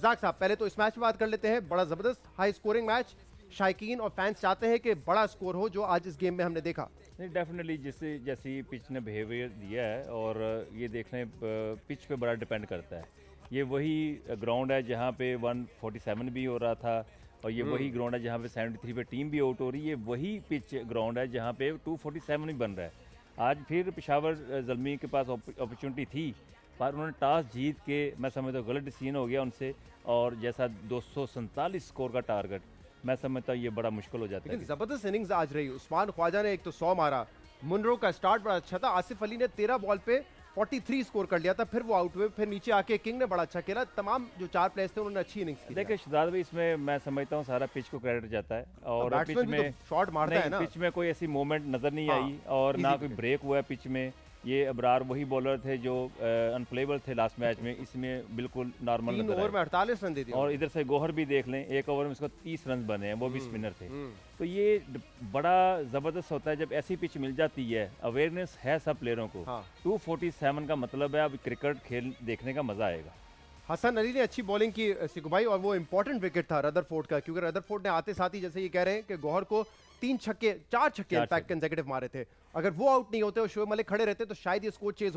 जाक साहब, पहले तो इस मैच में बात कर लेते हैं। बड़ा जबरदस्त हाई स्कोरिंग मैच, शायकीन और फैंस चाहते हैं कि बड़ा स्कोर हो, जो आज इस गेम में हमने देखा। नहीं, डेफिनेटली जैसी पिच ने बिहेवियर दिया है, और ये देख लें पिच पे बड़ा डिपेंड करता है। ये वही ग्राउंड है जहाँ पे 147 भी हो रहा था, और ये वही ग्राउंड है जहाँ पे 73 पे टीम भी आउट हो रही है। वही पिच ग्राउंड है जहाँ पे 247 भी बन रहा है। आज फिर पेशावर ज़ल्मी के पास अपॉर्चुनिटी थी, पर उन्होंने टॉस जीत के, मैं समझता हूँ गलत डिसीजन हो गया उनसे, और जैसा 247 स्कोर का टारगेट, मैं समझता हूँ ये बड़ा मुश्किल हो जाता है। लेकिन जबरदस्त इनिंग्स आज रही। उस्मान ख्वाजा ने एक तो 100 मारा, मुनरो का स्टार्ट बड़ा अच्छा था, आसिफ अली ने 13 बॉल पे 43 स्कोर कर लिया था, फिर वो आउट हुए, फिर नीचे आके किंग ने बड़ा अच्छा खेला। तमाम जो 4 प्लेयर्स थे उन्होंने अच्छी इनिंग्स की। देखिए शहजाद भाई, इसमें मैं समझता हूँ सारा पिच को क्रेडिट जाता है, और पिच में शॉट मारता है ना, पिच में कोई ऐसी मूवमेंट नजर नहीं आई, और ना कोई ब्रेक हुआ है पिच में। ये अबरार वही बॉलर थे जो अनप्लेबल थे लास्ट मैच में, इसमें बिल्कुल नॉर्मल 3 ओवर में 48 रन दे दिए। और इधर से गौहर भी देख लें, एक ओवर में उसको 30 रन बने हैं, वो भी स्पिनर थे। तो ये बड़ा ज़बरदस्त होता है जब ऐसी पिच मिल जाती है। अवेयरनेस है सब प्लेयरों को। 247 का मतलब है अब क्रिकेट खेल देखने का मजा आएगा। हसन अली ने अच्छी बॉलिंग की सिकू भाई, और वो इंपॉर्टेंट विकेट था रदरफोर्ड का, क्योंकि रदरफोर्ड ने आते साथ ही, जैसे ये कह रहे हैं कि गौहर को 4 छक्के इनफैक्ट कंसेक्यूटिव मारे थे। अगर वो आउट नहीं होते और शोएब मलिक खड़े रहते तो शायद ये स्कोर चेज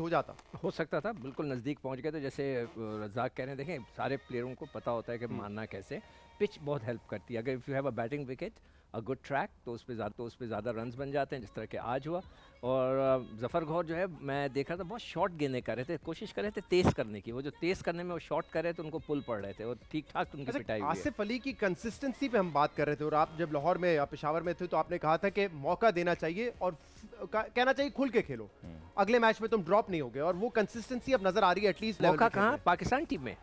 हो सकता था। बिल्कुल नज़दीक पहुंच गए थे। जैसे रज़ाक कह रहे हैं, देखें सारे प्लेयरों को पता होता है कि मारना कैसे। पिच बहुत हेल्प करती है। अगर if you have a batting wicket, a good track, तो उस पर ज़्यादा रन्स बन जाते हैं, जिस तरह के आज हुआ। और जफ़र गौहर जो है, मैं देख रहा था बहुत शॉर्ट गेंदें कर रहे थे, कोशिश कर रहे थे तेज़ करने की। वो जो तेज़ करने में वो शॉर्ट कर रहे थे, उनको पुल पड़ रहे थे, और ठीक ठाक उनकी पिटाई हुई है। आसिफ अली की कंसिस्टेंसी पे हम बात कर रहे थे, और आप जब लाहौर में या पेशावर में थे तो आपने कहा था कि मौका देना चाहिए और कहना चाहिए खुल के खेलो, अगले मैच में तुम ड्रॉप नहीं होगे, और वो कंसिस्टेंसी अब नजर आ रही है एटलीस्ट। मौका कहाँ पाकिस्तान टीम में,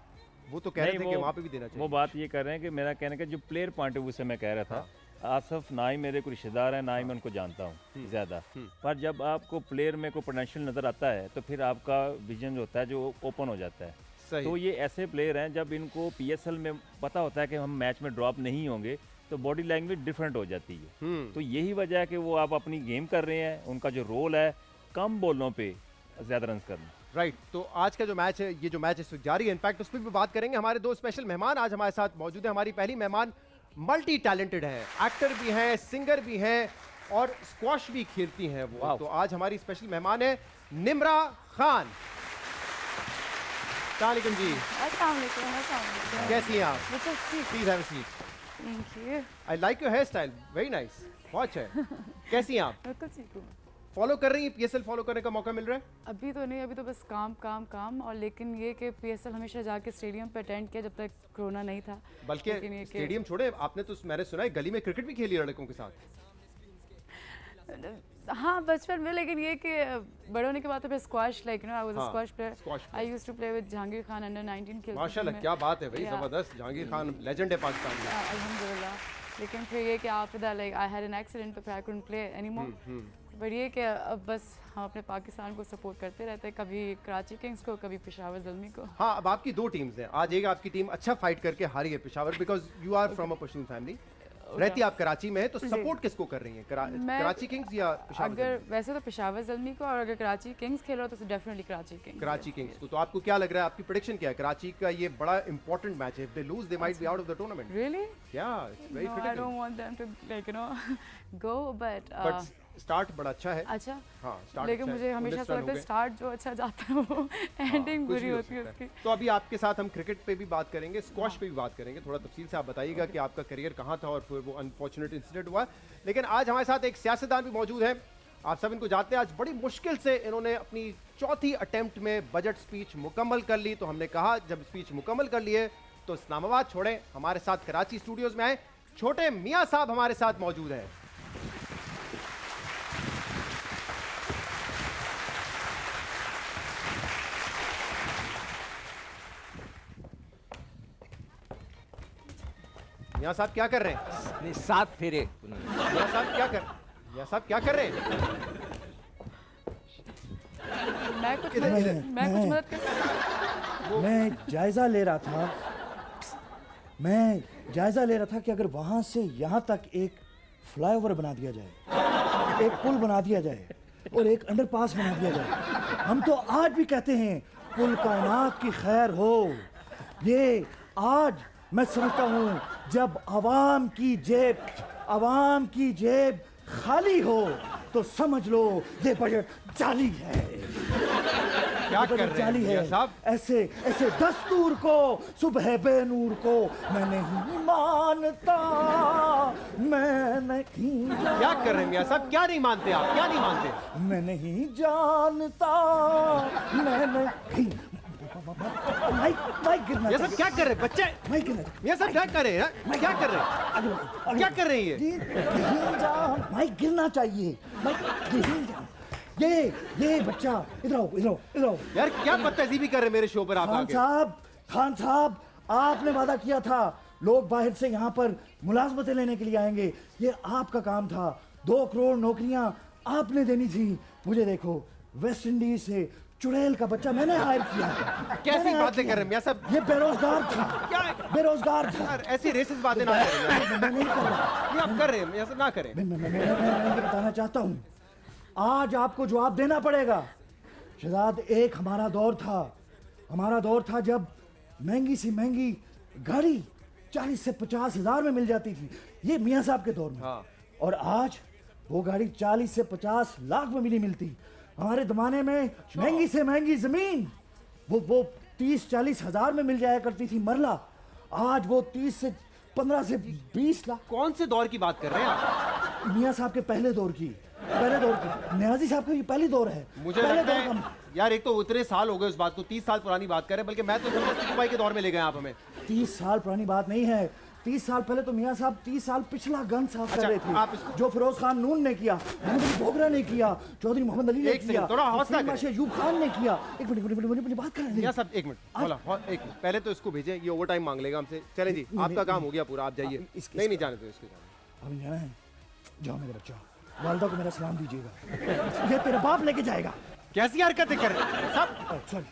वो तो कह रहे थे कि वहां पे भी देना चाहिए। वो बात ये कर रहे हैं कि मेरा कहने का जो प्लेयर पॉइंट ऑफ व्यू से मैं कह रहा था, आसफ ना ही मेरे को रिश्तेदार है, ना ही मैं उनको जानता हूँ ज़्यादा, पर जब आपको प्लेयर में कोई पोटेंशियल नज़र आता है तो फिर आपका विजन जो होता है जो ओपन हो जाता है। तो ये ऐसे प्लेयर हैं, जब इनको PSL में पता होता है कि हम मैच में ड्रॉप नहीं होंगे, तो बॉडी लैंग्वेज डिफरेंट हो जाती है। तो यही वजह है कि वो आप अपनी गेम कर रहे हैं। उनका जो रोल है कम बॉलों पे ज़्यादा रन करना। राइट, तो आज का जो मैच है, ये जो मैच इस वक्त जारी है, इनफैक्ट उस पर भी बात करेंगे। हमारे 2 स्पेशल मेहमान आज हमारे साथ मौजूद है। हमारी पहली मेहमान मल्टी टैलेंटेड है, एक्टर भी हैं, सिंगर भी हैं, और स्क्वॉश भी खेलती हैं वो। तो आज हमारी स्पेशल मेहमान है निम्रा खान। अस्सलामुअलैकुम जी। अस्सलामुअलैकुम। कैसी हैं आप? Please have a seat. Thank you. I like your hair style, very nice, बहुत अच्छा है। कैसी हैं आप? बिल्कुल ठीक हूँ। फॉलो कर रही हैं? PSL फॉलो करने का मौका मिल रहा है? अभी तो नहीं, अभी तो बस काम काम काम। और लेकिन ये कि PSL हमेशा जाके स्टेडियम पे अटेंड किया जब तक कोरोना नहीं था। बल्कि स्टेडियम छोड़े, आपने तो मैंने सुना है गली में क्रिकेट भी खेली लड़कों के साथ। हाँ बचपन में, लेकिन ये कि बड़े होने के बाद तो फिर squash, like I was a squash player. I used to play with Jahangir Khan under 19 खेलते थे। माशाल्लाह, क्या बात है भाई, जबरदस्त। जहांगीर खान लेजेंड है पाकिस्तान में। अल्हम्दुलिल्लाह। लेकिन फिर ये कि after that like I had an accident, तो फिर I couldn't play anymore. But ये कि अब बस हम अपने पाकिस्तान को सपोर्ट करते रहते हैं, कभी कराची किंग्स को, कभी पेशावर ज़ल्मी को। हाँ, अब आपकी 2 टीम्स हैं। आज एक आपकी टीम अच्छा फाइट करके हारी है Peshawar, because you are from a Pashtun family. रहती आप कराची में है, तो सपोर्ट किसको कर रही हैं, कराची किंग्स या पेशावर? अगर वैसे तो पेशावर ज़ल्मी को, और अगर कराची किंग्स खेल रहा हो तो डेफिनेटली कराची किंग्स को। तो आपको क्या लग रहा है, आपकी प्रेडिक्शन क्या है? कराची का ये बड़ा इंपॉर्टेंट मैच है, if they lose they might be out of the tournament. Really? या it's very critical. I don't want them to like you know go, but start बड़ा अच्छा है। अच्छा, हाँ, स्टार्ट लेकिन अच्छा मुझे हमेशा से लगता है स्टार्ट जो अच्छा जाता है वो एंडिंग बुरी होती है उसकी। तो अभी आपके साथ हम क्रिकेट पे भी बात करेंगे, स्क्वॉश पे भी बात करेंगे। थोड़ा तफसील से आप बताइएगा कि आपका करियर कहाँ था और फिर वो अनफॉर्चुनेट इंसिडेंट हुआ। लेकिन आज हमारे साथ एक सियासतदान भी मौजूद है, आप सब इनको जानते हैं। आज बड़ी मुश्किल से इन्होंने अपनी 4थी अटेम्प्ट में बजट स्पीच मुकम्मल कर ली। तो हमने कहा जब स्पीच मुकम्मल कर लिए तो इस्लामाबाद छोड़ें, हमारे साथ कराची स्टूडियोज में आए। छोटे मियाँ साहब हमारे साथ मौजूद हैं। मियाँ साहब क्या कर रहे हैं? नहीं, 7 फेरे। मियाँ साहब क्या कर रहे हैं? मैं कुछ मदद कर सकती हूँ। मैं जायजा ले रहा था कि अगर वहां से यहां तक एक फ्लाईओवर बना दिया जाए, एक पुल बना दिया जाए और एक अंडरपास बना दिया जाए। हम तो आज भी कहते हैं पुल कायनात की खैर हो। ये आज मैं समझता हूँ जब आवाम की जेब खाली हो तो समझ लो ये बजट जाली है। क्या कर रहे हैं मियां साहब? ऐसे ऐसे दस्तूर को, सुबह बेनूर को मैं नहीं मानता, मैं नहीं क्या कर रहे हैं मियां साहब? क्या नहीं मानते आप? क्या नहीं मानते? मैं नहीं जानता, मैं नहीं माइक गिरना मियां साहब क्या कर रहे हैं बच्चे? माइक गिरना मियां साहब क्या कर रहे हैं? क्या कर रहे हैं? क्या कर रही है? माइक गिरना चाहिए, माइक गिर जा। ये बच्चा इधर आओ, इधर आओ, इधर आओ। यार क्या बदतमीजी कर रहे हैं मेरे शो पर आप आके? खान साहब आपने वादा किया था लोग बाहर से यहाँ पर मुलाजमतें लेने के लिए आएंगे, ये आपका काम था। 2 करोड़ नौकरियां आपने देनी थी। मुझे देखो, वेस्ट इंडीज से चुड़ैल का बच्चा मैंने हायर किया। कैसी बातें कर रहे हैं मियां साहब? ये बेरोजगार था, क्या बेरोजगार था। यार ऐसी रेसिस्ट बातें ना करें। मैं नहीं कर रहा, ये आप कर रहे हैं मियां साहब, ना करें। मैं बताना चाहता हूँ, आज आपको जवाब देना पड़ेगा। शहजाद, एक हमारा दौर था जब महंगी से महंगी गाड़ी 40 से 50 हजार में मिल जाती थी, ये मियां साहब के दौर में। हाँ। और आज वो गाड़ी 40 से 50 लाख में भी नहीं मिलती। हमारे जमाने में महंगी से महंगी जमीन वो 30-40 हजार में मिल जाया करती थी मरला, आज वो 15 से 20 लाख। कौन से दौर की बात कर रहे हैं आप? मियां साहब के पहले दौर की, न्याजी साहब का ये पहली दौर है। मुझे पहले लगता दौर है यार एक तो उतने साल हो गए उस बात को, 30 साल पुरानी बात कर रहे हैं, बल्कि मैं तो समझता टिप्पू भाई के दौर में ले गए आप हमें। 30 साल पुरानी बात नहीं है। 30 साल पहले तो मियां साहब 30 साल पिछला गन साफ कर रहे थे। आप इसको- जो फिरोज खान नून ने किया, मोहम्मद अली बोगरा ने किया, चौधरी मोहम्मद अली ने एक सेकंड, किया, थोड़ा हौसला करें। बादशाह अयूब खान ने किया। एक मिनट मुझे बात करने मियां साहब एक मिनट, बोला एक मिनट, पहले तो इसको भेजें, ये ओवर टाइम मांग लेगा हमसे। चलें जी, आपका काम हो गया पूरा, आप जाइए। नहीं जाने दो इसको, अब जाना है, जाओ मेरे बच्चा, वालदा को मेरा सलाम दीजिएगा, ये तेरा बाप लेके जाएगा। कैसी हरकतें कर रहे हैं सब? सॉरी,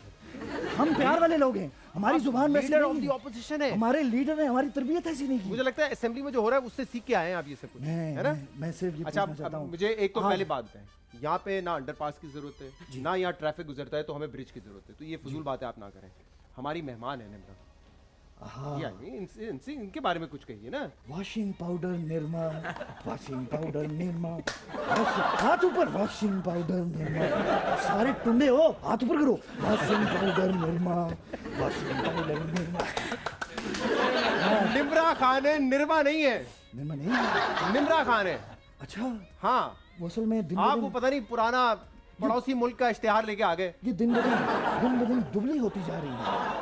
हम प्यार वाले लोग हैं, हमारी जुबान में लीडर ऑफ द ऑपोजिशन है। हमारे लीडर ने हमारी तरबियत ऐसी नहीं की। मुझे लगता है असेंबली में जो हो रहा है उससे सीख के आए हैं आप ये सब कुछ, है ना? मैं सिर्फ ये अच्छा, पूछना चाहता अब हूँ। मुझे एक तो हाँ। पहले बात बताएं, यहाँ पे ना अंडरपास की जरूरत है, ना यहाँ ट्रैफिक गुजरता है, तो हमें ब्रिज की जरूरत है। तो ये फजूल बातें आप ना करें, हमारी मेहमान है निम्रा। हाँ। इनसे इनके बारे में कुछ कहिए ना। Washing powder Nirma, washing powder Nirma, हाथ ऊपर, वॉशिंग पाउडर निरमा, सारे टुंडे हो, हाथ ऊपर करो, washing powder Nirma, washing powder Nirma. Nimra Khan है, निर्मा नहीं है। निरमा नहीं, निम्रा खान है। अच्छा, हाँ, वो असल में दिन आप ब वो दिन पता नहीं पुराना पड़ोसी मुल्क का इश्तेहार लेके आ गए। ये दिन ब दिन दुबली होती जा रही है,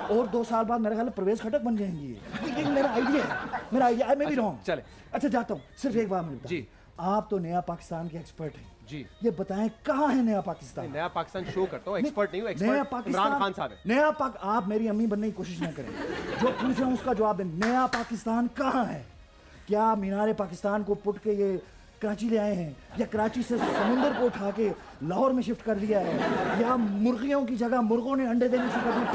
और 2 साल बाद मेरे ख्याल में प्रवेश खटक बन जाएंगी। ये मेरा आइडिया है, आई मे बी रॉन्ग। चले। अच्छा, जाता हूँ, सिर्फ एक बात मिलता जी। आप तो नया पाकिस्तान के एक्सपर्ट हैं जी। ये बताएं कहाँ है नया पाकिस्तान? नया पाकिस्तान शो करता हूँ, एक्सपर्ट नहीं हूँ, नया एक्सपर्ट पाकिस्तान, इमरान खान साहब है। नया पाक, आप मेरी अम्मी बनने की कोशिश ना करें। जो पूछ रहा हूँ उसका जवाब दें। नया पाकिस्तान कहाँ है? क्या मीनारे पाकिस्तान को पुट के ये कराची ले आए हैं, या कराची से समुंदर को उठा के लाहौर में शिफ्ट कर दिया है, या मुर्गियों की जगह मुर्गों ने अंडे देने शुरू कर दिए,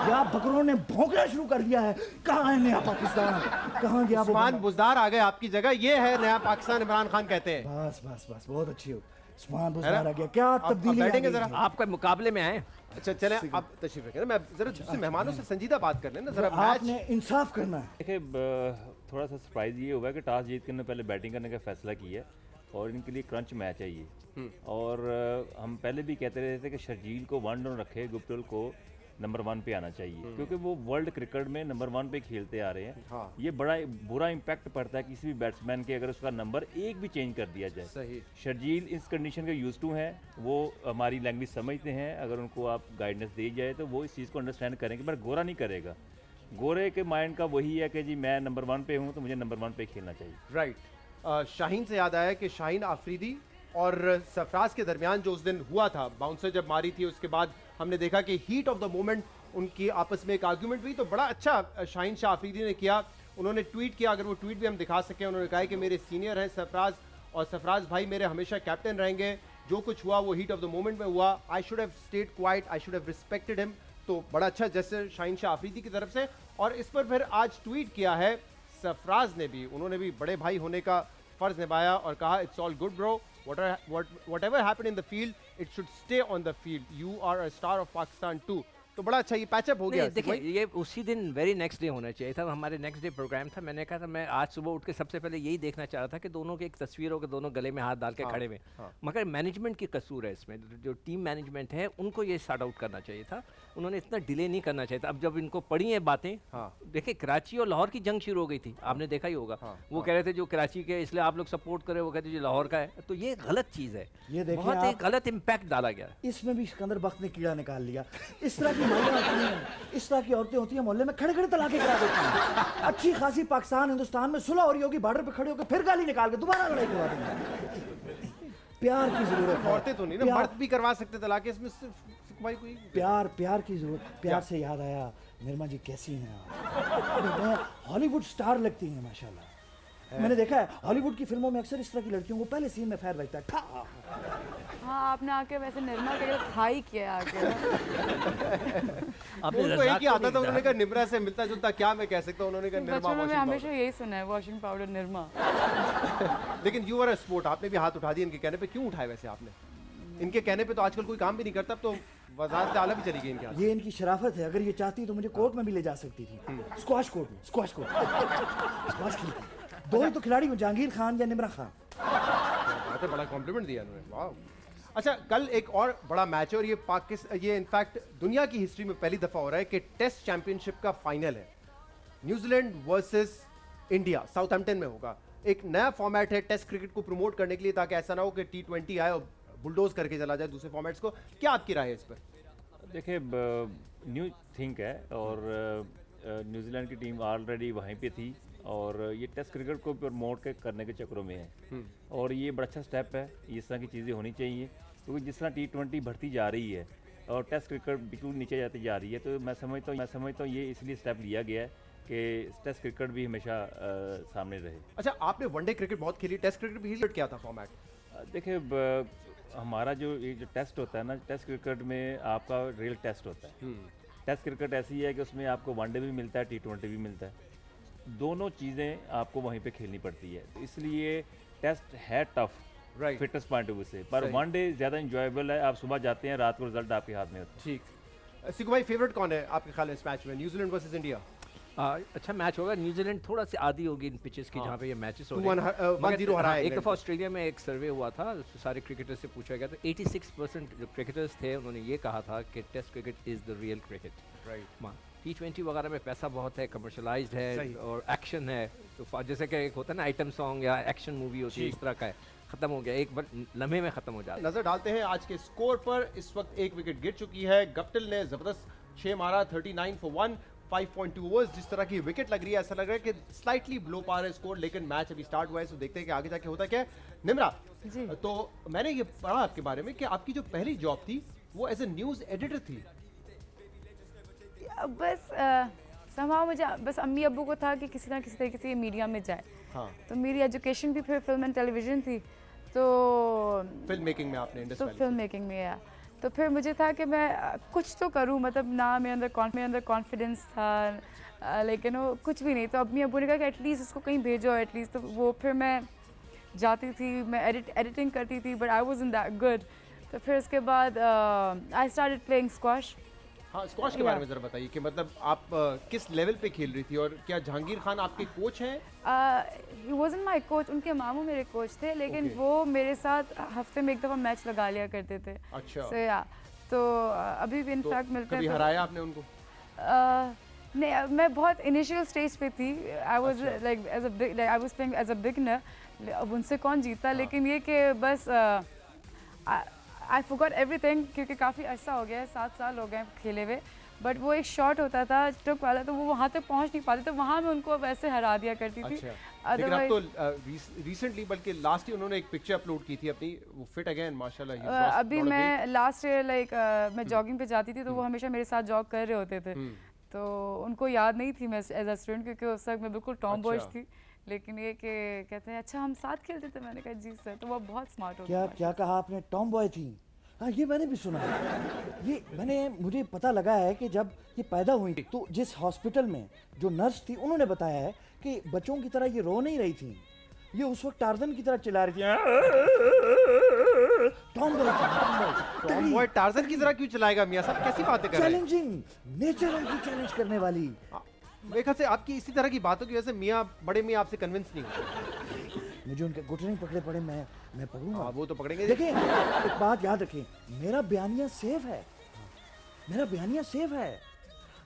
या बकरों ने भौंकना शुरू कर दिया है? कहाँ है नया पाकिस्तान? कहाँ गया वो उस्मान बंदा? बुजदार आ गए आपकी जगह, ये है नया पाकिस्तान, इमरान खान कहते हैं। बस बहुत अच्छी हो। उस्मान है बुजदार ना? आ गया, क्या आप तब्दीली आ बैठेंगे गई जरा? है? आपके मुकाबले में आए। अच्छा चले, आप तशरीफ रखें ना, मैं जरा दूसरे मेहमानों से संजीदा बात कर लें ना जरा। मैच आपने इंसाफ करना है। देखिए थोड़ा सा सरप्राइज ये हुआ कि टॉस जीत कर पहले बैटिंग करने का फैसला किया और इनके लिए क्रंच मैच है ये। और हम पहले भी कहते रहे थे कि शर्जील को 1 डाउन रखे, गुप्टिल को नंबर 1 पे आना चाहिए, क्योंकि वो वर्ल्ड क्रिकेट में नंबर 1 पे खेलते आ रहे हैं। हाँ। ये बड़ा बुरा इम्पैक्ट पड़ता है किसी भी बैट्समैन के अगर उसका नंबर 1 भी चेंज कर दिया जाए। सही। शर्जील इस कंडीशन के यूज टू हैं, वो हमारी लैंग्वेज समझते हैं, अगर उनको आप गाइडेंस दी जाए तो वो इस चीज़ को अंडरस्टैंड करेंगे, पर गोरा नहीं करेगा। गोरे के माइंड का वही है कि जी मैं नंबर 1 पे हूँ तो मुझे नंबर 1 पे खेलना चाहिए। राइट। शाहीन से याद आया कि शाहीन आफरीदी और सरफराज के दरमियान जो उस दिन हुआ था, बाउंसर जब मारी थी, उसके बाद हमने देखा कि हीट ऑफ द मोमेंट उनकी आपस में एक आर्ग्यूमेंट हुई, तो बड़ा अच्छा शाहीन शाह आफरीदी ने किया। उन्होंने ट्वीट किया, अगर वो ट्वीट भी हम दिखा सकें, उन्होंने कहा कि मेरे सीनियर हैं सरफराज, और सरफराज भाई मेरे हमेशा कैप्टन रहेंगे, जो कुछ हुआ वो हीट ऑफ द मोमेंट में हुआ, I should have stayed quite, I should have respected him. तो बड़ा अच्छा जैसे शाहीन शाह आफरीदी की तरफ से। और इस पर फिर आज ट्वीट किया है सरफराज ने भी, उन्होंने भी बड़े भाई होने का फर्ज निभाया और कहा it's all good bro, whatever happened in the field it should stay on the field, you are a star of Pakistan too, तो बड़ा अच्छा ये पैचअप हो गया। नहीं, देखिए ये उसी दिन वेरी नेक्स्ट डे होना चाहिए था, हमारे नेक्स्ट डे प्रोग्राम था। मैंने कहा था मैं आज सुबह उठ के सबसे पहले यही देखना चाह रहा था कि दोनों की एक तस्वीर हो कि दोनों गले में हाथ डाल के खड़े हुए। मगर मैनेजमेंट की कसूर है इसमें, जो टीम मैनेजमेंट है उनको ये सॉर्ट आउट करना चाहिए था, उन्होंने इतना डिले नहीं करना चाहिए था। अब जब इनको पड़ी हैं बातें, देखिए कराची और लाहौर की जंग शुरू हो गई थी, आपने देखा ही होगा। वो कह रहे थे जो कराची के इसलिए आप लोग सपोर्ट करें, वो कहते जो लाहौर का है, तो ये गलत चीज़ है, ये देखिए बहुत एक गलत इम्पैक्ट डाला गया। इसमें भी सिकंदर बख्त ने कीड़ा निकाल लिया। इस तरह की महिलाएं होती हैं, इस तरह की औरतें होती हैं, मोहल्ले में खड़े खड़े तलाके करा देती हैं। अच्छी खासी पाकिस्तान हिंदुस्तान में सुलह हो रही होगी, बॉर्डर पे खड़े होकर फिर गाली निकाल के दोबारा लड़ाई करवा देंगे। प्यार की जरूरत है। औरतें तो नहीं ना, मर्द भी करवा सकते तलाक, इसमें सिर्फ भाई कोई प्यार की जरूरत। प्यार से याद आया, निर्मा जी कैसी हैं आप? हॉलीवुड स्टार लगती हैं माशाल्लाह। मैंने देखा है हॉलीवुड की फिल्मों में अक्सर इस तरह की लड़कियों को पहले सीन में फैर बजता है, ठा। हाँ, आपने आके वैसे निर्मा के हाई किया आके। उनको एक ही आता था, उन्होंने कहा निम्रा से मिलता जुलता क्या मैं कह सकता हूँ, उन्होंने कहा निर्मा बचपन में वॉशिंग हमेशा यही सुना है, वॉशिंग पाउडर निर्मा। लेकिन यू आर अ स्पोर्ट, आपने भी हाथ उठा दिया इनके कहने पे, क्यों उठाए वैसे आपने? इनके कहने पे तो आजकल कोई काम भी नहीं करता, अब तो वजारत आला भी चली गई इनके हाथ। ये इनकी शराफत है, अगर ये चाहती तो मुझे कोर्ट में भी ले जा सकती थी, स्क्वाश कोर्ट में, स्क्वाश स्क्वाश खेलती। दो ही तो खिलाड़ी हूँ, जहांगीर खान या निम्रा खान। बात है, बड़ा कॉम्प्लीमेंट दिया उन्होंने, वाह। अच्छा, कल एक और बड़ा मैच है और ये इनफैक्ट दुनिया की हिस्ट्री में पहली दफा हो रहा है कि टेस्ट चैंपियनशिप का फाइनल है, न्यूजीलैंड वर्सेस इंडिया, साउथहैम्पटन में होगा। एक नया फॉर्मेट है टेस्ट क्रिकेट को प्रमोट करने के लिए, ताकि ऐसा ना हो कि T20 आए और बुलडोज करके चला जाए दूसरे फॉर्मेट्स को। क्या आपकी राय है इस पर? देखिए न्यू थिंक है, और न्यूजीलैंड की टीम ऑलरेडी वहीं पे थी, और ये टेस्ट क्रिकेट को प्रमोट करने के चक्करों में है, और ये बड़ा अच्छा स्टेप है, इस तरह की चीज़ें होनी चाहिए, क्योंकि जिस तरह T20 बढ़ती जा रही है और टेस्ट क्रिकेट बिल्कुल नीचे जाती जा रही है, तो मैं समझता हूँ ये इसलिए स्टेप लिया गया है कि टेस्ट क्रिकेट भी हमेशा सामने रहे। अच्छा, आपने वनडे क्रिकेट बहुत खेली, टेस्ट क्रिकेट भी क्या था फॉर्मेट? देखिए हमारा जो ये जो टेस्ट होता है ना, टेस्ट क्रिकेट में आपका रियल टेस्ट होता है। टेस्ट क्रिकेट ऐसी है कि उसमें आपको वनडे भी मिलता है, T20 भी मिलता है, दोनों चीज़ें आपको वहीं पे खेलनी पड़ती है, तो इसलिए टेस्ट है tough, right, fitness point of view से, पर वनडे ज़्यादा इंजॉयबल है। आप सुबह जाते हैं, रात को रिजल्ट आपके हाथ में होता है। ठीक, सिकू भाई फेवरेट कौन है आपके ख्याल में इस मैच में, न्यूजीलैंड वर्सेस इंडिया? अच्छा मैच होगा। न्यूजीलैंड थोड़ा सी आदी होगी इन पिचेस की जहाँ पे ये मैचेस हो रहे 1-0 हराया एक दफ़ा ऑस्ट्रेलिया में एक सर्वे हुआ था, सारे क्रिकेटर्स से पूछा गया, तो 86% जो क्रिकेटर्स थे उन्होंने ये कहा था कि test cricket is the real cricket. Right, T20 वगैरह में पैसा बहुत है, कमर्शलाइज्ड है और एक्शन है, तो जैसे कि एक होता है ना आइटम सॉन्ग या एक्शन मूवी होती है, इस तरह का है, खत्म हो गया, एक बार लम्हे में खत्म हो जाता है। नजर डालते हैं आज के स्कोर पर। इस वक्त एक विकेट गिर चुकी है, गप्टिल ने जबरदस्त 6 मारा, 39 for 1, 5.2 ओवर्स। जिस तरह की विकेट लग रही है, ऐसा लग रहा है कि स्लाइटली ब्लो पा रहा है स्कोर, लेकिन मैच अभी स्टार्ट हुआ है, तो देखते हैं कि आगे जाके होता क्या है। निम्रा जी, तो मैंने ये पढ़ा आपके बारे में कि आपकी जो पहली जॉब थी वो एज ए न्यूज एडिटर थी। बस somehow मुझे बस अम्मी अब्बू को था कि किसी ना किसी तरीके से ये मीडिया में जाए। हाँ, तो मेरी एजुकेशन भी फिर फिल्म एंड टेलीविज़न थी, तो फिल्म मेकिंग में आपने इंडस्ट्री फिल्म मेकिंग में आया, तो फिर मुझे था कि मैं कुछ तो करूं, मतलब ना मेरे अंदर कॉन्फिडेंस था, लेकिन वो कुछ भी नहीं। तो अम्मी अब्बू ने कहा कि एटलीस्ट इसको कहीं भेजो एटलीस्ट, तो वो फिर मैं जाती थी, मैं एडिटिंग करती थी, but I wasn't that good. तो फिर उसके बाद आई स्टार्टेड प्लेइंग स्क्वॉश। हाँ, स्क्वॉश के बारे में जरा बताइए कि मतलब आप किस लेवल पे खेल रही थी, और क्या जहांगीर खान आपके कोच हैं? ही वाज़न्ट माय कोच, उनके मामू मेरे कोच थे, लेकिन वो मेरे साथ हफ्ते में एक दफ़ा मैच लगा लिया करते थे। अच्छा, So, yeah, तो अभी भी इनफैक्ट मिलते हैं। कभी हराया आपने उनको? नहीं, मैं बहुत इनिशियल स्टेज पे थी, I was like I was playing as a beginner, अब उनसे कौन जीता। लेकिन ये कि बस आई फॉरगॉट एवरीथिंग, क्योंकि काफ़ी अर्सा हो गया है, 7 साल हो गए खेले हुए, बट वो एक शॉट होता था टुक वाला, तो वो वहाँ तक पहुँच नहीं पाते, तो वहाँ मैं उनको वैसे हरा दिया करती थी। अच्छा, लेकिन अब तो रिसेंटली, बल्कि लास्ट ईयर उन्होंने एक पिक्चर अपलोड की थी अपनी, वो फिट अगेन माशाल्लाह। अभी मैं लास्ट ईयर लाइक मैं जॉगिंग पे जाती थी, तो वो हमेशा मेरे साथ जॉग कर रहे होते थे, तो उनको याद नहीं थी मैं एज अ स्टूडेंट, क्योंकि उस वक्त मैं बिल्कुल टॉम बॉयज थी। लेकिन ये कि कहते हैं अच्छा हम साथ खेलते थे, मैंने कहा जी सर, तो वो बहुत स्मार्ट हो गया। क्या कहा आपने, टॉम बॉय थी? हाँ, ये मैंने भी सुना है। मुझे पता लगा है कि जब ये पैदा हुई तो जिस हॉस्पिटल में जो नर्स थी उन्होंने बताया है कि बच्चों की तरह ये रो नहीं रही थी, ये उस वक्त टार्जन की तरह चिल्ला रही थी, टॉम टॉम बॉय टार्जन की तरह क्यों चलाएगा मियां साहब, कैसी बातें कर रहे हैं? चैलेंजिंग नेचर उनकी चैलेंज करने वाली। मेरे ख्याल से आपकी इसी तरह की बातों की वजह से मियां बड़े मियां आपसे कन्विंस नहीं होते। मुझे उनके घुटने पकड़े पड़े, मैं पकड़ूंगा। हाँ, वो तो पकड़ेंगे। देखिए एक बात याद रखें, मेरा बयानिया सेफ है, मेरा बयानिया सेफ है।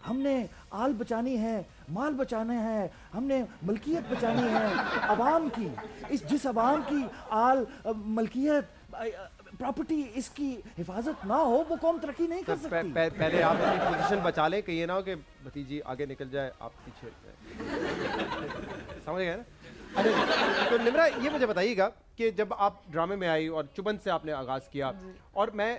हमने आल बचानी है, माल बचाने हैं, हमने मलकियत बचानी है अवाम की। जिस अवाम की आल मलकियत प्रॉपर्टी इसकी हिफाजत ना हो वो कौम तरक्की नहीं कर सकती। पहले आप अपनी पोजीशन बचा लें, कहीं ये ना हो कि भतीजी आगे निकल जाए आप पीछे समझ गए ना? अच्छा, तो निम्रा ये मुझे बताइएगा कि जब आप ड्रामे में आई और चुबन से आपने आगाज़ किया, और मैं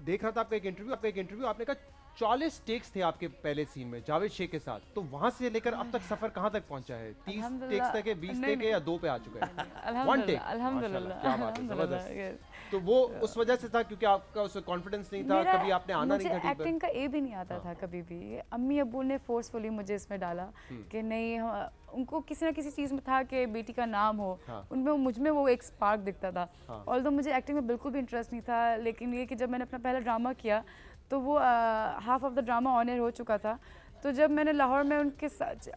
देख रहा था आपका एक इंटरव्यू आपने कहा 40 टेक्स थे आपके पहले सीन में जावेद शेख के साथ, तो वहां से लेकर अब तक सफर कहां तक पहुंचा है? 30 टेक्स तक है, 20 टेक है या 2 पे आ चुका है? 1 टेक। अल्हम्दुलिल्लाह, क्या बात है, जबरदस्त। yes। तो वो उस वजह से था क्योंकि आपका उसमें कॉन्फिडेंस नहीं था, कभी आपने आना नहीं था मुझे एक्टिंग का ए भी नहीं आता था कभी भी। अम्मी अब्बू ने फोर्सफुली मुझे इसमें डाला कि नहीं, उनको किसी ना किसी चीज़ में था कि बेटी का नाम हो, उनमें मुझ में वो एक स्पार्क दिखता था। ऑल्दो मुझे एक्टिंग में बिल्कुल भी इंटरेस्ट नहीं था, लेकिन ये कि जब मैंने अपना पहला ड्रामा किया तो वो half of the drama on air हो चुका था। तो जब मैंने लाहौर में उनके साथ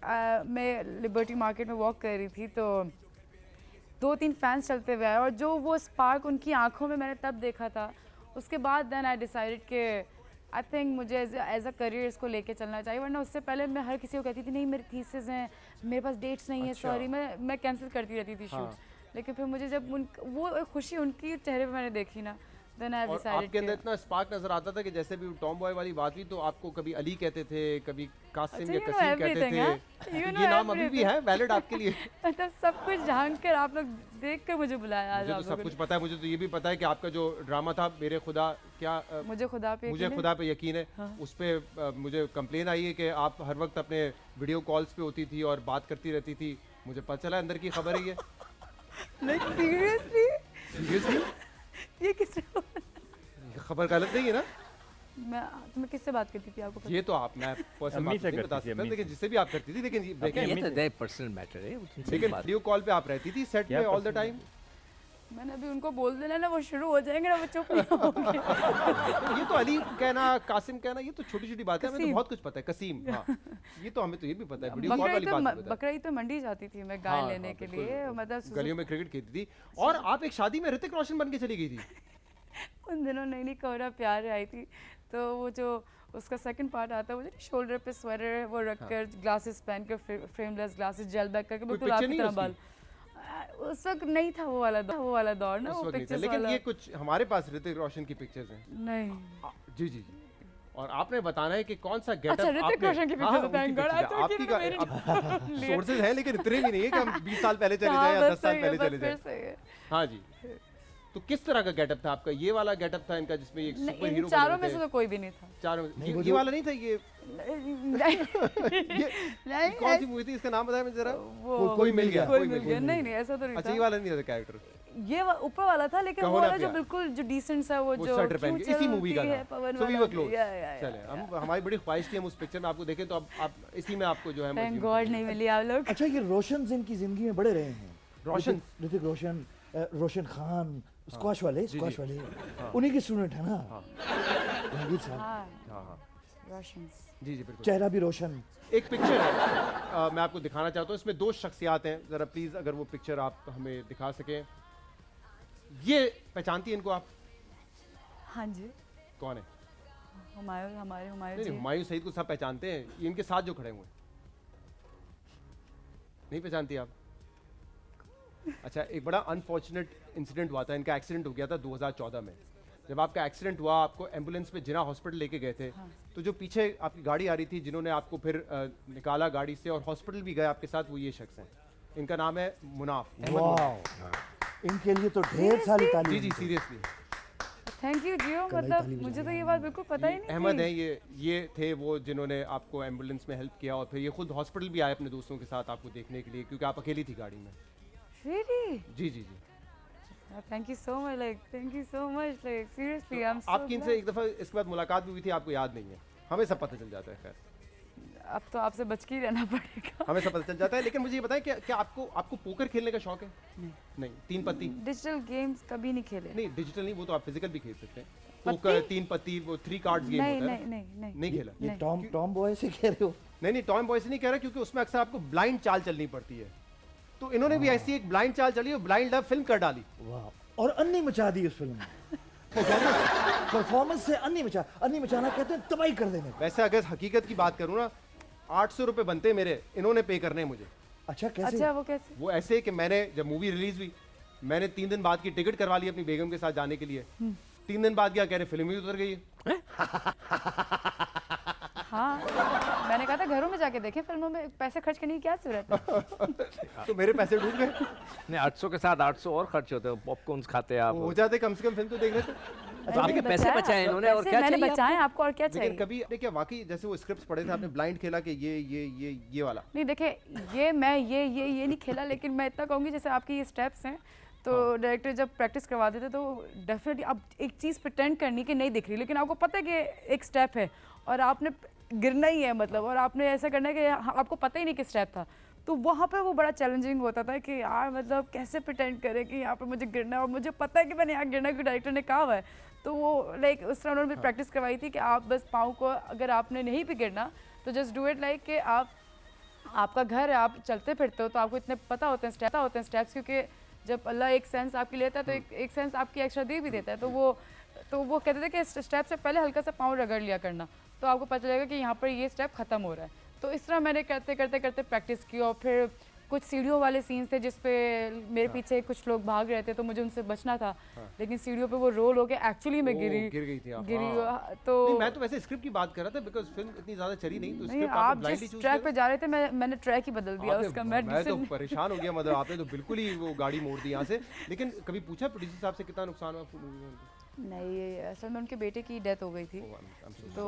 मैं लिबर्टी मार्केट में वॉक कर रही थी तो 2-3 फैंस चलते हुए आए, और जो वो स्पार्क उनकी आंखों में मैंने तब देखा था, उसके बाद देन आई डिसाइडेड कि आई थिंक मुझे एज अ करियर इसको लेके चलना चाहिए। वरना उससे पहले मैं हर किसी को कहती थी नहीं मेरी थीसिस हैं, मेरे पास डेट्स नहीं है, सॉरी, मैं कैंसिल करती रहती थी शूट। लेकिन फिर मुझे जब वो खुशी उनकी चेहरे पर मैंने देखी ना, then I और decided आपके अंदर इतना स्पार्क नजर आता था कि जैसे भी टॉम बॉय वाली बात हुई तो आपको कभी अली कहते थे, कभी कासिम या कसीम कहते थे। ये नाम अभी भी है वैलिड आपके लिए? मतलब सब कुछ झांक कर आप लोग देख कर मुझे बुलाया आज। मुझे तो सब कुछ पता है, मुझे तो ये भी पता है कि आपका जो ड्रामा था मेरे खुदा क्या मुझे खुदा पे यकीन है, उस पे मुझे कंप्लेन आई है कि आप हर वक्त अपने वीडियो कॉल्स पे होती थी और बात करती रहती थी। मुझे पता चला अंदर की खबर ही है। सीरियसली ये किसने खबर गलत नहीं है ना? मैं किससे बात करती थी आपको पता? ये तो मैं पर्सनल अम्मी बात से नहीं बता करती थी, सकता, अम्मी लेकिन जिससे भी आप करती थी, लेकिन ये तो their personal matter है, उनसे लेकिन बात- वीडियो कॉल पे आप रहती थी सेट क्या में ऑल द personal टाइम? मैंने अभी उनको बोल देना ना, वो शुरू हो जाएंगे ना, वो चुप नहीं होंगे। ये तो अली कहना, कासिम कहना, ये तो छोटी छोटी बात है, हमें तो कसीम। बहुत कुछ पता है। कसीम, हाँ, ये तो हमें तो ये भी पता है, वीडियो कॉल वाली बात भी पता है। बकरा ईद पे मंडी जाती थी मैं गाय हाँ, लेने हाँ, के बिल्कुल, लिए, बिल्कुल। मतलब गलियों में क्रिकेट खेलती थी, और आप एक शादी में ऋतिक रोशन बन के चली गई थी। उन दिनों नई नई कोहरा प्यार आई थी, तो वो जो उसका सेकंड पार्ट आता है, वो जो शोल्डर पे स्वेटर वो रखकर ग्लासेस पहन कर फ्रेमलेस ग्लासेस जेल बैक करके बिल्कुल picture आपकी नहीं तरह है बाल। उस वक्त नहीं था वो वाला दौर ना, उस वो वक्त नहीं था, पिक्चर्स लेकिन वाला ये कुछ हमारे पास ऋतिक रोशन की पिक्चर्स हैं। नहीं। जी जी जी, और आपने बताना है कि कौन सा गेटअप अच्छा, ऋतिक रोशन की pictures बताएं, God, I thought आपकी you know सोर्सेज है, लेकिन इतने भी नहीं है कि हम 20 साल पहले चले जाएं या 10 साल पहले चले फिर जाएं। सही है। हाँ जी, तो किस तरह का गेटअप था आपका? ये वाला गेटअप था इनका जिसमें एक सुपर इन हीरो चारों में से तो कोई भी नहीं था। चारों नहीं, वो ये जो- वाला नहीं था, ये नहीं, कौन सी मूवी थी, इसका नाम बताया मुझे जरा। वो कोई मिल गया, कोई मिल गया, नहीं नहीं ऐसा तो नहीं अच्छा, ये था। वाला नहीं था कैरेक्टर। ये ऊपर वाला था, लेकिन कहो वो ना वाला जो प्यार। बिल्कुल जो डिसेंट सा वो जो स्वेटर पहन के क्यों इसी मूवी का चलती है था, पवन So we वाला। were close। या। चले, हम हमारी बड़ी ख्वाहिश थी हम उस पिक्चर में आपको देखें, तो अब आप इसी में आपको जो है थैंक मजबूर गॉड करेंगे। नहीं मिली आप लोग। अच्छा, ये रोशन इनकी जिंदगी में बड़े रहे हैं। रोशन? ऋतिक रोशन, रोशन खान, स्क्वाश वाले, स्क्वाश वाले, उन्हीं के स्टूडेंट है ना जहांगीर साहब। हाँ, हाँ हाँ, Russians। जी जी बिल्कुल। चेहरा भी रोशन। एक पिक्चर है, मैं आपको दिखाना चाहता हूँ, इसमें 2 शख्सियात हैं, ज़रा प्लीज़ अगर वो पिक्चर आप हमें दिखा सकें। ये पहचानती हैं इनको आप? हाँ जी, कौन है? हमारे नहीं जी। हुमायूं सईद को सब पहचानते हैं, ये इनके साथ जो खड़े हुए हैं नहीं पहचानती आप? अच्छा, एक बड़ा अनफॉर्चुनेट इंसिडेंट हुआ था, इनका एक्सीडेंट हो गया था 2014 में। जब आपका एक्सीडेंट हुआ, आपको एम्बुलेंस में जिना हॉस्पिटल लेके गए थे, तो जो पीछे आपकी गाड़ी आ रही थी, जिन्होंने आपको फिर निकाला गाड़ी से और हॉस्पिटल भी गए आपके साथ, वो ये शख्स हैं। इनका नाम है मुनाफ अहमद मुनाफ। वाह, इनके लिए तो ढेर सारी ताली। जी जी सीरियसली, थैंक यू जियो, कलाई मतलब ताली मुझे तो बजाई। ये बात बिल्कुल पता ही नहीं अहमद थी। हैं ये थे वो जिन्होंने आपको एम्बुलेंस में हेल्प किया, और फिर ये खुद हॉस्पिटल भी आए अपने दोस्तों के साथ आपको देखने के लिए, क्योंकि आप अकेली थी गाड़ी में। Really? Ji ji ji, Thank you so much, like thank you so much, like seriously, I'm so आपकी इनसे glad. एक दफ़ा इसके बाद मुलाकात भी हुई थी, आपको याद नहीं है? हमें सब पता चल जाता है। खैर, अब तो आपसे बच के ही रहना पड़ेगा। हमें सब पता चल जाता है। लेकिन मुझे ये बताएं क्या क्या आपको पोकर खेलने का शौक है? नहीं। तीन पत्ती? डिजिटल गेम्स कभी नहीं खेले। नहीं, डिजिटल नहीं, वो तो आप फिजिकल भी खेल सकते हैं। पोकर, तीन पत्ती, वो 3 कार्ड्स गेम नहीं होता है। नहीं खेला? ये नहीं। टॉम बॉय से कह रहे हो? नहीं, टॉम बॉय से नहीं कह रहा, क्योंकि उसमें अक्सर आपको ब्लाइंड चाल चलनी पड़ती है। तो इन्होंने भी ऐसी एक ब्लाइंड चाल चली और ब्लाइंड लव फिल्म कर डाली। वाह, और अन्नी मचा दी उस फिल्म में। परफॉर्मेंस से अन्नी मचाना कहते हैं तबाही कर देने को। वैसे अगर हकीकत की बात करूँ ना, 800 रुपए बनते मेरे, इन्होंने पे करने हैं मुझे। अच्छा कैसे? अच्छा वो कैसे? वो ऐसे कि मैंने जब मूवी रिलीज हुई, मैंने 3 दिन बाद की टिकट करवा ली अपनी बेगम के साथ जाने के लिए। 3 दिन बाद क्या कह रहे, फिल्म ही उतर गई है। हाँ, मैंने कहा था घरों में जाके देखें, फिल्मों में पैसे खर्च करने की क्या जरूरत है। तो मेरे पैसे डूब गए। नहीं 800 के साथ 800 और खर्च होते हैं, पॉपकॉर्न्स खाते हैं आप। हो जाते, कम से कम फिल्म तो देख लेते। तो आपके पैसे बचाए इन्होंने, और क्या मैंने चाहिए बचाए आपको, और क्या लेकिन चाहिए? कभी देखिए वाकई जैसे वो स्क्रिप्ट्स पढ़े थे आपने, ब्लाइंड खेला कि ये वाला। नहीं देखिए, ये मैं ये नहीं खेला, लेकिन मैं इतना कहूँगी जैसे आपके ये स्टेप्स हैं, तो डायरेक्टर जब प्रैक्टिस करवा देते तो डेफिनेटली आप एक चीज़ प्रिटेंड करनी कि नहीं दिख रही, लेकिन आपको पता है कि एक स्टेप है और आपने गिरना ही है, मतलब, और आपने ऐसा करना है कि आपको पता ही नहीं कि स्टेप था। तो वहाँ पे वो बड़ा चैलेंजिंग होता था कि यार मतलब कैसे प्रिटेंड करें कि यहाँ पे मुझे गिरना है और मुझे पता है कि मैंने यहाँ गिरना है, क्योंकि डायरेक्टर ने कहा हुआ है। तो वो लाइक उस तरह उन्होंने भी प्रैक्टिस करवाई थी कि आप बस पाँव को, अगर आपने नहीं भी गिरना तो जस्ट डू इट लाइक कि आपका घर है, आप चलते फिरते हो तो आपको इतने पता होते हैं स्टेप्स, क्योंकि जब अल्लाह एक सेंस आपकी लेता है तो एक सेंस आपकी एक्स्ट्रा दे भी देता है। तो वो कहते थे कि स्टेप से पहले हल्का सा पाँव रगड़ लिया करना, तो आपको पता चलेगा कि यहाँ पर ये स्टेप खत्म हो रहा है। तो इस तरह मैंने करते प्रैक्टिस की, और फिर कुछ सीढ़ियों वाले सीन्स थे जिसपे मेरे पीछे कुछ लोग भाग रहे थे, तो मुझे उनसे बचना था। लेकिन सीढ़ियों पे वो रोल होके एक्चुअली मैं गिर गई थी आप। तो नहीं, मैं तो वैसे स्क्रिप्ट की बात कर रहा था, बिकॉज़ फिल्म इतनी ज्यादा चली नहीं, तो नहीं, स्क्रिप्ट आप आपने जिस ब्लाइंडली चूज ट्रैक पे जा रहे थे मैंने ट्रैक ही बदल दिया उसका। मैं तो परेशान हो गया, मतलब आपने तो बिल्कुल ही वो गाड़ी मोड़ दी यहाँ से। लेकिन कभी पूछा प्रोड्यूसर साहब से कितना नुकसान हुआ मूवी में? नहीं, असल में उनके बेटे की डेथ हो गई थी, I'm so तो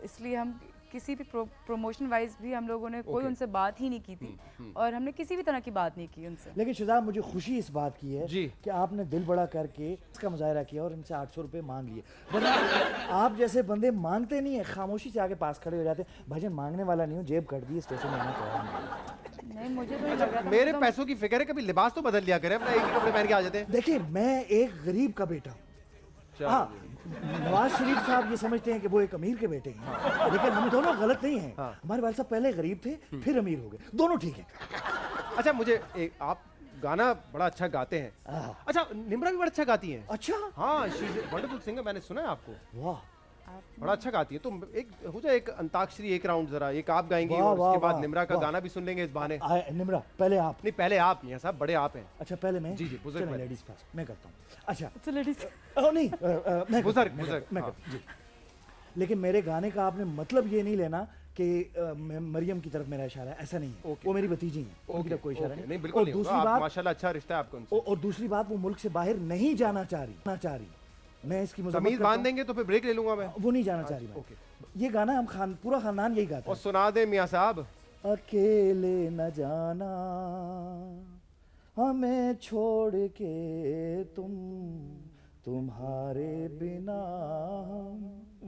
इसलिए हम किसी भी प्रमोशन वाइज भी हम लोगों ने कोई उनसे बात ही नहीं की थी, और हमने किसी भी तरह की बात नहीं की उनसे। लेकिन शहजाद, मुझे खुशी इस बात की है जी। कि आपने दिल बड़ा करके इसका मुजाहरा किया और इनसे 800 रुपए मांग लिए। वरना आप जैसे बंदे मांगते नहीं है, खामोशी से आके पास खड़े हो जाते हैं। भाईजान मांगने वाला नहीं हूँ, जेब कट दी, स्टेशन में आना चाहिए। नहीं, मुझे तो नहीं लग रहा था। मेरे पैसों की फिक्र है, कभी लिबास तो बदल लिया करें अपना, एक ही कपड़े पहन के आ जाते हैं। देखिए, मैं एक गरीब का बेटा हूँ। हाँ, नवाज शरीफ साहब ये समझते हैं कि वो एक अमीर के बेटे हैं, लेकिन हम दोनों गलत नहीं हैं। हमारे वाले साहब पहले गरीब थे, फिर अमीर हो गए, दोनों ठीक है। अच्छा, मुझे आप गाना बड़ा अच्छा गाते हैं। अच्छा, निम्रा भी बड़ा अच्छा गाती हैं। अच्छा, हाँ, शी इज वंडरफुल सिंगर, मैंने सुना है आपको। वाह, बड़ा अच्छा गाती है। तो एक हो जाए एक अंताक्षरी, एक राउंड जरा, एक आप गाएंगी वाह, और वाह, उसके बाद वाह, निम्रा का वाह। गाना भी सुन लेंगे इस बहाने। निम्रा पहले आप। नहीं, पहले आप, मियां साहब बड़े आप हैं। अच्छा, पहले मैं। जी, बुजुर्ग चलो, पहले। लेडीज फर्स्ट मैं करता हूँ। अच्छा, लेडीज नहीं, मैं बुजुर्ग, मैं बुजुर्ग, मैं हाँ। करता हूँ, जी। लेकिन मेरे गाने का आपने मतलब ये नहीं लेना कि मरियम की तरफ मेरा इशारा है, ऐसा नहीं है। वो मेरी भतीजी हैं, उनकी तरफ कोई इशारा ओके, नहीं नहीं। बिल्कुल और नहीं दूसरी होगा। आप बात, माशाल्लाह अच्छा रिश्ता है आपका उनसे। और दूसरी बात, वो मुल्क से बाहर नहीं जाना चाह रही। मैं इसकी मजम्मत तमीज करता बांध हूँ। देंगे तो फिर ब्रेक ले लूंगा मैं। वो नहीं जाना चाह रही। ओके। ये गाना हम पूरा खानदान यही गाता और है। सुना दे मियां साहब। अकेले न जाना हमें छोड़ के तुम्हारे बिना हम,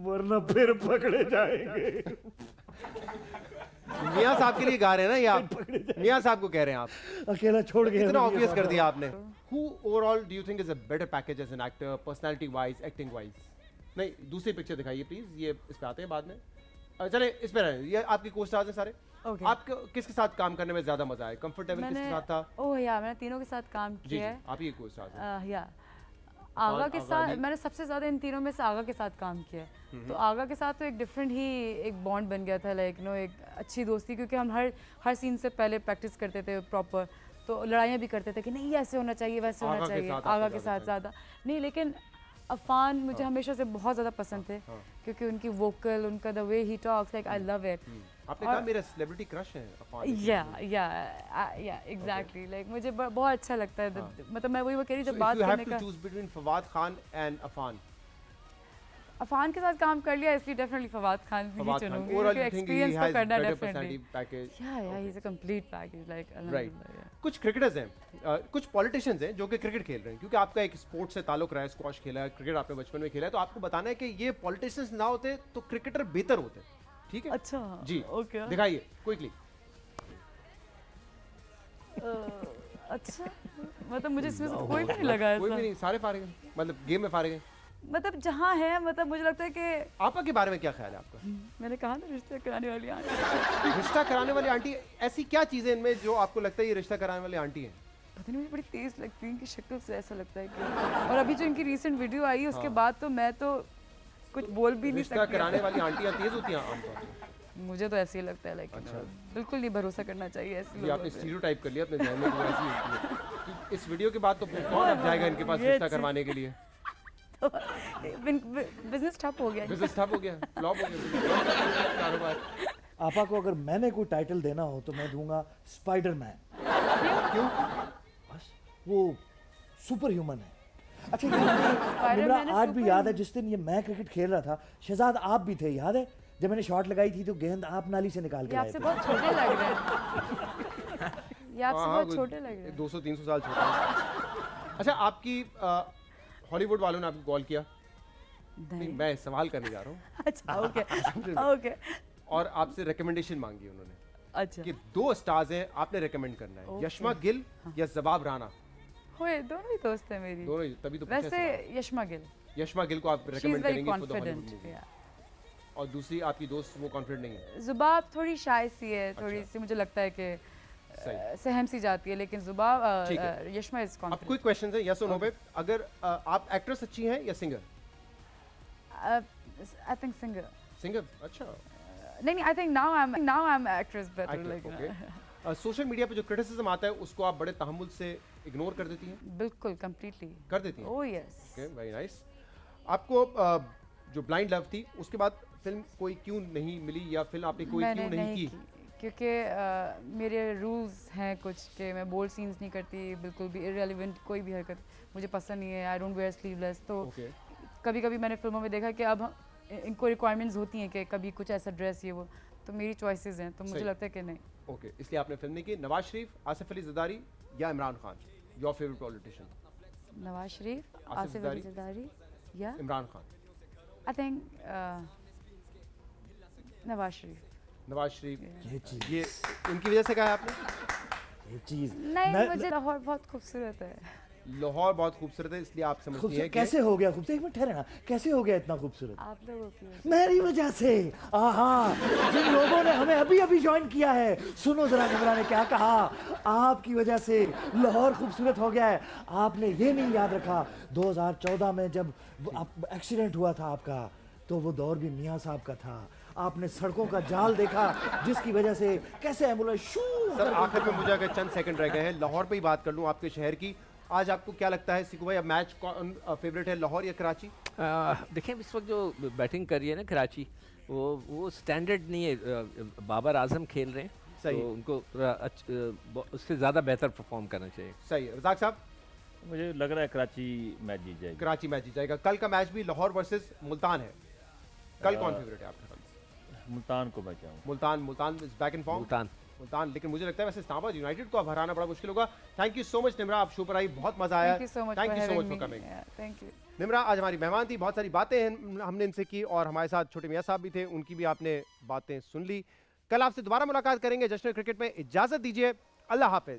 वरना फिर पकड़े जाएंगे। मियां साहब के लिए गा रहे हैं ना ये आप? मियां साहब को कह रहे हैं आप? अकेला छोड़ के इतना ऑब्वियस कर दिया आपने। Who overall do you think is a better package as an actor, personality wise, acting wise? नहीं, दूसरी पिक्चर दिखाइए प्लीज, ये इस पे आते हैं बाद में। चले इस पे रहे, ये आपके को स्टार्स हैं सारे। Okay. आपको किसके साथ काम करने में ज्यादा मजा आया? कंफर्टेबल किसके साथ था? ओह या मैंने तीनों के साथ काम जी किया जी, है। आप ही को स्टार्स हैं। या आगा के आगा साथ जी? मैंने सबसे ज़्यादा इन तीनों में से आगा के साथ काम किया है। तो आगा के साथ तो एक डिफरेंट ही एक बॉन्ड बन गया था, लाइक नो एक अच्छी दोस्ती, क्योंकि हम हर सीन से पहले प्रैक्टिस करते थे प्रॉपर, तो लड़ाइयाँ भी करते थे कि नहीं ऐसे होना चाहिए, वैसे होना चाहिए। आगा के साथ ज़्यादा नहीं, लेकिन अफान मुझे हमेशा से बहुत ज़्यादा पसंद थे, क्योंकि उनकी वोकल, उनका the way he talks, like I love it. आपने कहा मेरा सेलिब्रिटी क्रश है अफान। या एग्जैक्टली, लाइक मुझे बहुत अच्छा लगता है। मतलब मैं वही वो कह रही जब बात you have करने to का, choose between Fawad Khan and Affan. Affan के साथ काम कर लिया इसलिए डेफिनेटली फवाद खान ही फवाद खान, चुनूंगी, overall क्योंकि you think he एक्सपीरियंस तो has करना better डेफिनेटली। personality package? या he is a complete package, like right. कुछ क्रिकेटर्स हैं, कुछ पॉलिटिशियंस हैं जो कि क्रिकेट खेल रहे हैं, क्योंकि आपका एक स्पोर्ट्स से ताल्लुक रहा है, स्क्वॉश खेला है, क्रिकेट आपने बचपन में खेला है, तो आपको बताना है कि ये पॉलिटिशियंस ना होते तो क्रिकेटर बेहतर होते। ठीक है अच्छा जी ओके दिखाइए क्विकली। अच्छा मतलब मुझे इसमें से कोई भी नहीं लगा कोई भी ऐसा नहीं, सारे फारिग हैं, मतलब गेम में फारिग हैं। मतलब जहाँ है मतलब मुझे लगता है कि आपा के बारे में क्या ख्याल है आपका? मैंने कहा ना रिश्ते कराने वाली आंटी रिश्ता कराने वाली आंटी, ऐसी क्या चीजें इनमें जो आपको लगता है ये रिश्ता कराने वाली आंटी है? पता नहीं मुझे बड़ी तेज लगती है इनकी शक्ल से, ऐसा लगता है कि और अभी जो इनकी रीसेंट वीडियो आई है उसके बाद तो मैं तो कुछ बोल भी नहीं रिश्ता सकती कराने वाली आंटियां तेज होती हैं आमतौर पर? मुझे तो ऐसे ही लगता है लेकिन बिल्कुल नहीं भरोसा करना चाहिए ऐसे ये लोगों आपने पे। स्टीरियोटाइप कर लिया अपने ध्यान में, वो ऐसी होती है कि इस वीडियो के बाद तो फिर कौन अब जाएगा इनके पास ये रिश्ता चीज़- करवाने के लिए? बिजनेस ठप हो गया है। बिजनेस ठप हो गया, फ्लॉप हो गया कारोबार। आपा को अगर मैंने कोई टाइटल देना हो तो मैं दूंगा स्पाइडरमैन। क्यों? बस वो सुपर ह्यूमन है। अच्छा ये स्पाइडरमैन निम्रा, है आज भी सुपर याद है जिस दिन ये मैं क्रिकेट खेल रहा था, शहजाद आप भी थे, याद है जब मैंने शॉट लगाई थी तो गेंद आप नाली से निकाल के ये लाए आपसे थे। बहुत छोटे लग रहे हैं ये आपसे हाँ, बहुत कोई छोटे लग रहे हैं 200-300 साल छोटा है। अच्छा आपकी हॉलीवुड वालों ने आपको कॉल किया? नहीं मैं सवाल करने जा रहा हूँ अच्छा ओके ओके और आपसे रिकमेंडेशन मांगी उन्होंने अच्छा कि 2 स्टार्स हैं आपने रिकमेंड करना है, यशमा गिल या जवाब राना, हुए दोनों ही दोस्त हैं मेरी दोनों ही, तभी तो पूछा वैसे सवाल। यशमा गिल यशमा गिल को आप शी इज रिकमेंड वेरी करेंगे for the Hollywood confident movie, और दूसरी आपकी दोस्त वो कॉन्फिडेंट नहीं है? जुबाब थोड़ी शाय सी है, थोड़ी सी मुझे लगता है कि सही। सहम सी जाती है, लेकिन जुबाब ठीक है। यशमा इज अब कॉन्फिडेंट क्विक क्वेश्चन है यस और नो पे, अगर आप एक्ट्रेस अच्छी हैं या singer? I think singer singer, अच्छा। नहीं I think now I am actress better like okay. Social media पे जो क्रिटिसिज्म आता है उसको आप बड़े तहम्मुल से इग्नोर कर देती हैं? बिल्कुल कंप्लीटली कर देती हैं? Oh yes okay very nice. आपको जो ब्लाइंड लव थी उसके बाद फिल्म कोई क्यों नहीं मिली, या फिल्म आपने कोई मैंने क्यों नहीं की? क्योंकि मेरे रूल्स हैं कुछ कि मैं बोल्ड सीन्स नहीं करती, बिल्कुल भी इररिलेवेंट कोई भी हरकत मुझे पसंद नहीं है, आई डोंट वेयर स्लीवलेस। तो ओके कभी कभी मैंने फिल्मों में देखा कि अब इनको रिक्वायरमेंट्स होती हैं कि कभी कुछ ऐसा ड्रेस ये वो, तो मेरी चॉइसेस हैं, तो मुझे सही। लगता है कि नहीं। ओके, इसलिए आपने फिल्म नहीं की। नवाज शरीफ, आसिफ अली जरदारी या Imran Khan, your favourite politician? Nawaz Sharif, Asif Asif Ali Zardari या इमरान खान? I think Nawaz Sharif. नवाज शरीफ, ये चीज ये इनकी वजह से कहा है आपने? ये चीज नहीं मुझे लाहौर बहुत खूबसूरत है। लाहौर बहुत खूबसूरत है, इसलिए आप समझती हैं खूबसूरत कि कैसे हो गया खूबसूरत? एक मिनट ठहरे ना, कैसे हो गया इतना खूबसूरत? आप लोगों की मेरी वजह से। आहा, जिन लोगों ने हमें अभी अभी ज्वाइन किया है, सुनो जरा निम्रा ने क्या कहा, आपकी वजह से लाहौर खूबसूरत हो गया है। आपने ये नहीं याद रखा 2014 में जब एक्सीडेंट हुआ था आपका, तो वो दौर भी मियाँ साहब का था। आपने सड़कों का जाल देखा जिसकी वजह से कैसे एम्बुलेंस शू। सर आखिर में मुझे अगर चंद सेकंड रह गए हैं, लाहौर पे ही बात कर लूं आपके शहर की। आज आपको क्या लगता है सिकू भाई, अब मैच कौन फेवरेट है, लाहौर या कराची? देखें इस वक्त जो बैटिंग कर रही है ना कराची, वो स्टैंडर्ड नहीं है। बाबर आजम खेल रहे हैं, सही। तो उनको उससे ज़्यादा बेहतर परफॉर्म करना चाहिए। सही। रज़ाक साहब? मुझे लग रहा है कराची मैच जीत जाएगी। कराची मैच जीत जाएगा। कल का मैच भी लाहौर वर्सेस मुल्तान है, कल कौन फेवरेट है आपके ख्याल से? मुल्तान को मैं चाहूँ। Multan is back in form. Multan, लेकिन मुझे लगता है वैसे इस्लामाबाद यूनाइटेड को अब हराना बड़ा मुश्किल होगा। Thank you so much Nimra, आप शो पर आई, बहुत मजा आया। Thank you so much thank you so much for for coming. Thank you. Nimra आज हमारी मेहमान थी, बहुत सारी बातें हमने इनसे की, और हमारे साथ छोटे मियाँ साहब भी थे, उनकी भी आपने बातें सुन ली। कल आपसे दोबारा मुलाकात करेंगे जश्न क्रिकेट में। इजाजत दीजिए, अल्लाह हाफिज।